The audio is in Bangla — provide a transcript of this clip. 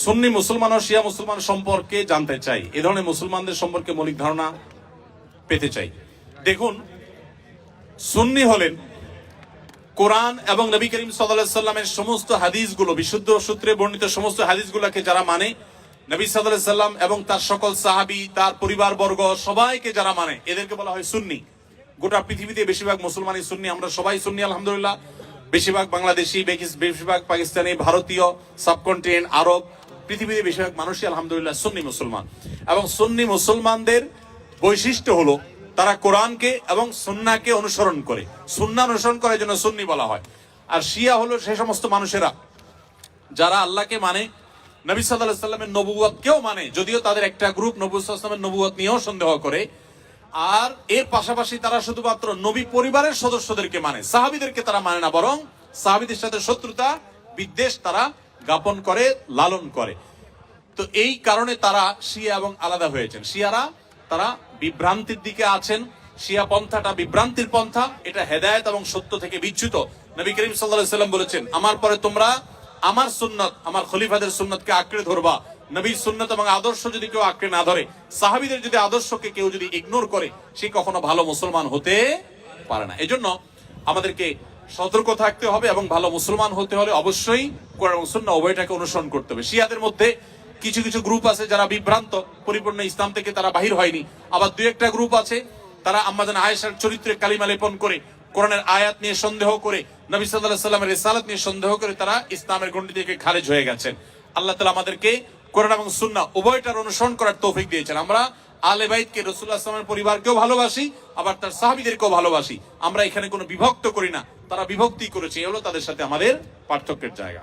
সুন্নি মুসলমান ও শিয়া মুসলমান সম্পর্কে জানতে চাই, এ ধরনের মুসলমানদের সম্পর্কে মৌলিক ধারণা পেতে চাই। দেখুন, সুন্নি হলেন কোরআন এবং নবী করিম সাল্লাল্লাহু আলাইহি সাল্লামের সমস্ত হাদিসগুলো, বিশুদ্ধ সূত্রে বর্ণিত সমস্ত হাদিসগুলোকে যারা মানে, নবী সাল্লাল্লাহু আলাইহি সাল্লাম এবং তার সকল সাহাবী, তার পরিবারবর্গ সবাইকে যারা মানে, এদেরকে বলা হয় সুন্নি। গোটা পৃথিবীতে বেশিরভাগ মুসলমানই সুন্নি, আমরা সবাই সুন্নি আলহামদুলিল্লাহ। বেশিরভাগ বাংলাদেশি, বেশিরভাগ পাকিস্তানি, ভারতীয়, সাবকন্টিনেন্ট, আরব, পৃথিবীতে বেশিরভাগ মানুষই আলহামদুলিল্লাহ সুন্নি মুসলমান। এবং সুন্নি মুসলমানদের বৈশিষ্ট্য হলো তারা কোরআনকে এবং সুন্নাহকে অনুসরণ করে, সুন্নাহ অনুসরণ করার জন্য সুন্নি বলা হয়। আর শিয়া হলো সেই সমস্ত মানুষেরা যারা আল্লাহকে মানে, নবী সাল্লাল্লাহু আলাইহি সাল্লামের নবুয়তকেও মানে, যদিও তাদের একটা গ্রুপ নবী সাল্লাল্লাহু আলাইহি সাল্লামের নবুয়ত নিয়েও সন্দেহ করে। আর এর পাশাপাশি তারা শুধুমাত্র নবী পরিবারের সদস্যদেরকে মানে, সাহাবীদেরকে তারা মানে না, বরং সাহাবীদের সাথে শত্রুতা বিদ্বেষ তারা জ্ঞাপন করে, লালন করে। তো এই কারণে তারা শিয়া এবং আলাদা হয়েছেন। শিয়ারা তারা বিভ্রান্তির দিকে আছেন। শিয়া পন্থাটা বিভ্রান্তির পন্থা, এটা হেদায়েত এবং সত্য থেকে বিচ্যুত। নবী করিম সাল্লাল্লাহু আলাইহি সাল্লাম বলেছেন, আমার পরে তোমরা আমার সুন্নত, আমার খলিফাদের সুন্নতকে আঁকড়ে ধরবা। নবীর সুন্নত এবং আদর্শ যদি কেউ আঁকড়ে না ধরে, সাহাবীদের যদি আদর্শকে কেউ যদি ইগনোর করে, সে কখনো ভালো মুসলমান হতে পারে না। এজন্য আমাদেরকে সতর্ক থাকতে হবে এবং ভালো মুসলমান হতে হলে অবশ্যই কোরআন এবং সুন্নাহ উভয়টাকে অনুসরণ করতে হবে। শিয়াদের মধ্যে কিছু কিছু গ্রুপ আছে যারা বিভ্রান্ত, পরিপূর্ণ ইসলাম থেকে তারা বাহির হয়নি। আবার দুই একটা গ্রুপ আছে তারা আম্মাজান আয়েশার চরিত্রে কালিমা লেপন করে, কোরআনের আয়াত নিয়ে সন্দেহ করে, নবী সাল্লাল্লাহু আলাইহি সাল্লামের রিসালাত নিয়ে সন্দেহ করে তারা ইসলামের গণ্ডি থেকে খারিজ হয়ে গেছেন। আল্লাহ তাআলা আমাদেরকে কোরআন এবং সুন্নাহ উভয়টার অনুসরণ করার তৌফিক দিয়েছেন। আমরা আলে বাইতকে, রাসূলুল্লাহ সাল্লাল্লাহু আলাইহি ওয়াসাল্লামের পরিবারকেও ভালোবাসি, আবার তার সাহাবীদেরকেও ভালোবাসি। আমরা এখানে কোনো বিভক্ত করি না, তারা বিভক্তি করেছে, এই হলো তাদের সাথে আমাদের পার্থক্যের জায়গা।